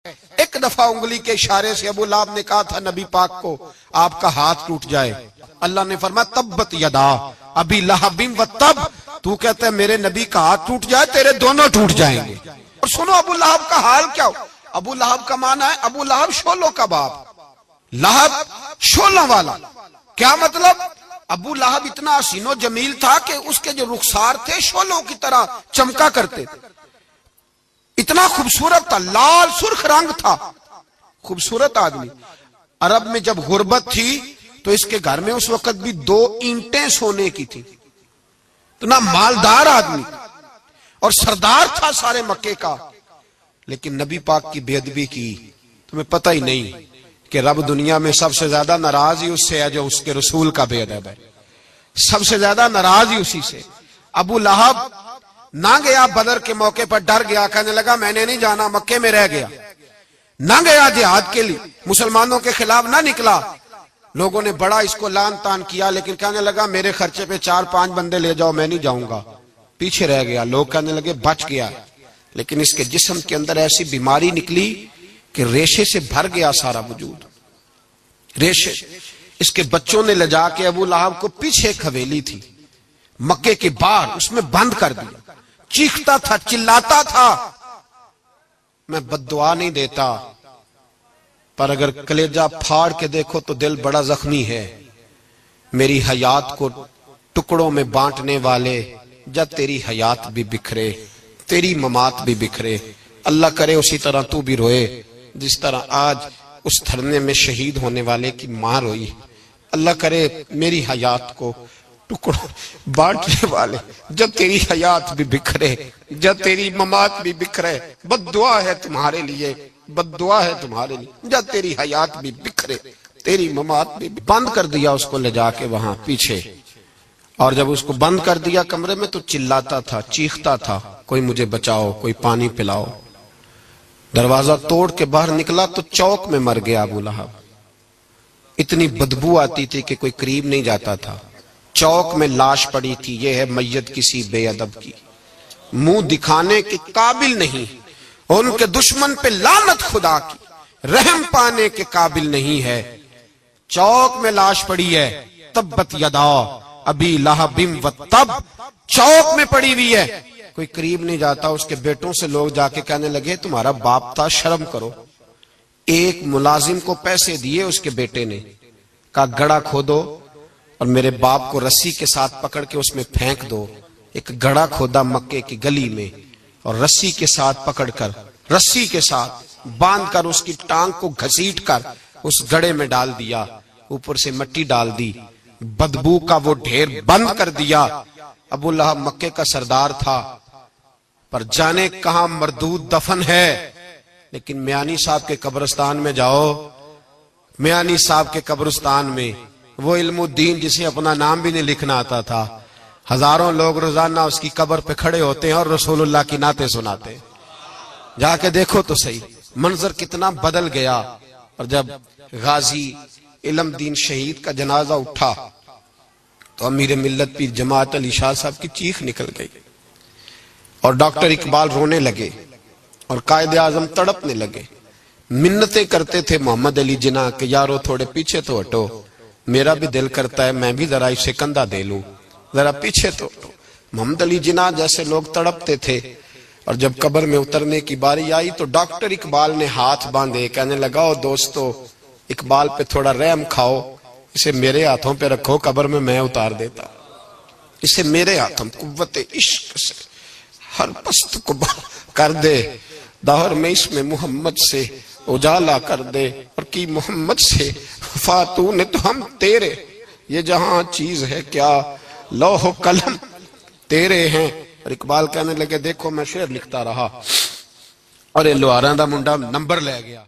ایک دفعہ انگلی کے اشارے سے ابو لہب نے کہا تھا نبی پاک کو آپ کا ہاتھ ٹوٹ جائے، اللہ نے فرمایا تبت یدا ابی لہب و تب، تو کہتا ہے میرے نبی کا ہاتھ ٹوٹ جائے تیرے دونوں ٹوٹ جائیں گے۔ اور سنو ابو لہب کا حال کیا ہو۔ ابو لہب کا معنی ہے ابو لہب شولوں کا باپ، لہب شولوں والا۔ کیا مطلب؟ ابو لہب اتنا حسین و جمیل تھا کہ اس کے جو رخسار تھے شولوں کی طرح چمکا کرتے تھے، اتنا خوبصورت تھا، لال سرخ رنگ تھا، خوبصورت آدمی۔ عرب میں جب غربت تھی تو اس کے گھر میں اس وقت بھی 2 اینٹیں سونے کی تھی، اتنا مالدار آدمی اور سردار تھا سارے مکے کا، لیکن نبی پاک کی بے ادبی کی۔ تمہیں پتہ ہی نہیں کہ رب دنیا میں سب سے زیادہ ناراض ہی اس سے ہے جو اس کے رسول کا بے ادب ہے، سب سے زیادہ ناراض ہی اسی سے۔ ابو لہب نہ گیا بدر کے موقع پر، ڈر گیا، کہنے لگا میں نے نہیں جانا، مکے میں رہ گیا، نہ گیا جہاد کے لیے، مسلمانوں کے خلاف نہ نکلا۔ لوگوں نے بڑا اس کو لان تان کیا، لیکن کہنے لگا میرے خرچے پہ 4-5 بندے لے جاؤ، میں نہیں جاؤں گا، پیچھے رہ گیا۔ لوگ کہنے لگے بچ گیا، لیکن اس کے جسم کے اندر ایسی بیماری نکلی کہ ریشے سے بھر گیا سارا وجود، ریشے۔ اس کے بچوں نے لے جا کے ابو لہب کو پیچھے ایک حویلی تھی مکے کے باہر، اس میں بند کر دیا۔ چیختا تھا، چلاتا تھا، میں بد دعا نہیں دیتا، پر اگر کلیجہ پھاڑ کے دیکھو تو دل بڑا زخمی ہے۔ میری حیات کو ٹکڑوں میں بانٹنے والے، جب تیری حیات بھی بکھرے تیری ممات بھی بکھرے، اللہ کرے اسی طرح تو بھی روئے جس طرح آج اس دھرنے میں شہید ہونے والے کی ماں روئی۔ اللہ کرے میری حیات کو ٹکڑوں بانٹنے والے، جب تیری حیات بھی بکھرے جب تیری ممات بھی بکھرے، بد دعا ہے تمہارے لیے، بد دعا ہے تمہارے لیے، جب تیری حیات بھی بکھرے تیری ممات بھی۔ بند کر دیا اس کو لے جا کے وہاں پیچھے، اور جب اس کو بند کر دیا کمرے میں تو چلاتا تھا، چیختا تھا، کوئی مجھے بچاؤ، کوئی پانی پلاؤ۔ دروازہ توڑ کے باہر نکلا تو چوک میں مر گیا ابو لہب۔ اتنی بدبو آتی تھی کہ کوئی قریب نہیں جاتا تھا۔ چوک میں لاش پڑی تھی، یہ ہے میت کسی بے ادب کی، منہ دکھانے کے قابل نہیں، اور ان کے دشمن پہ لعنت خدا کی، رحم پانے کے قابل نہیں ہے۔ چوک میں لاش پڑی ہے، تبت یدا ابی لہب و تب، چوک میں پڑی ہوئی ہے، کوئی قریب نہیں جاتا۔ اس کے بیٹوں سے لوگ جا کے کہنے لگے تمہارا باپ تھا، شرم کرو۔ ایک ملازم کو پیسے دیے اس کے بیٹے نے، کہا گڑا کھودو اور میرے باپ کو رسی کے ساتھ پکڑ کے اس میں پھینک دو۔ ایک گڑا کھودا مکے کی گلی میں، اور رسی کے ساتھ پکڑ کر، رسی کے ساتھ باندھ کر اس کی ٹانگ کو گھسیٹ کر اس گڑے میں ڈال دیا، اوپر سے مٹی ڈال دی، بدبو کا وہ ڈھیر بند کر دیا۔ ابو لہب مکے کا سردار تھا، پر جانے کہاں مردود دفن ہے۔ لیکن میانی صاحب کے قبرستان میں جاؤ، میانی صاحب کے قبرستان میں وہ علم الدین جسے اپنا نام بھی نہیں لکھنا آتا تھا، ہزاروں لوگ روزانہ اس کی قبر پہ کھڑے ہوتے ہیں اور رسول اللہ کی نعتیں سناتے ہیں۔ جا کے دیکھو تو صحیح منظر کتنا بدل گیا۔ اور جب غازی علم دین شہید کا جنازہ اٹھا تو امیر ملت پیر جماعت علی شاہ صاحب کی چیخ نکل گئی، اور ڈاکٹر اقبال رونے لگے، اور قائد اعظم تڑپنے لگے، منتیں کرتے تھے محمد علی جناح کہ یارو تھوڑے پیچھے تو ہٹو، میرا بھی دل کرتا ہے میں بھی ذرا اسے کندھا دے لوں، ذرا پیچھے تو ہٹو۔ محمد علی جناح جیسے لوگ تڑپتے تھے، اور جب قبر میں اترنے کی باری آئی تو ڈاکٹر اقبال نے ہاتھ باندھے، کہنے لگا او دوستو اقبال پہ تھوڑا رحم کھاؤ، اسے میرے ہاتھوں پہ رکھو، قبر میں اتار دیتا، اسے میرے ہاتھوں قوت عشق سے ہر پست کو کر دے، دہر میں اس میں محمد سے اجالا کر دے، اور کی محمد سے فاتون تو ہم تیرے، یہ جہاں چیز ہے کیا لوح و قلم تیرے ہیں۔ اور اقبال کہنے لگے دیکھو میں شعر لکھتا رہا اور یہ لوہاراں دا منڈا نمبر لے گیا۔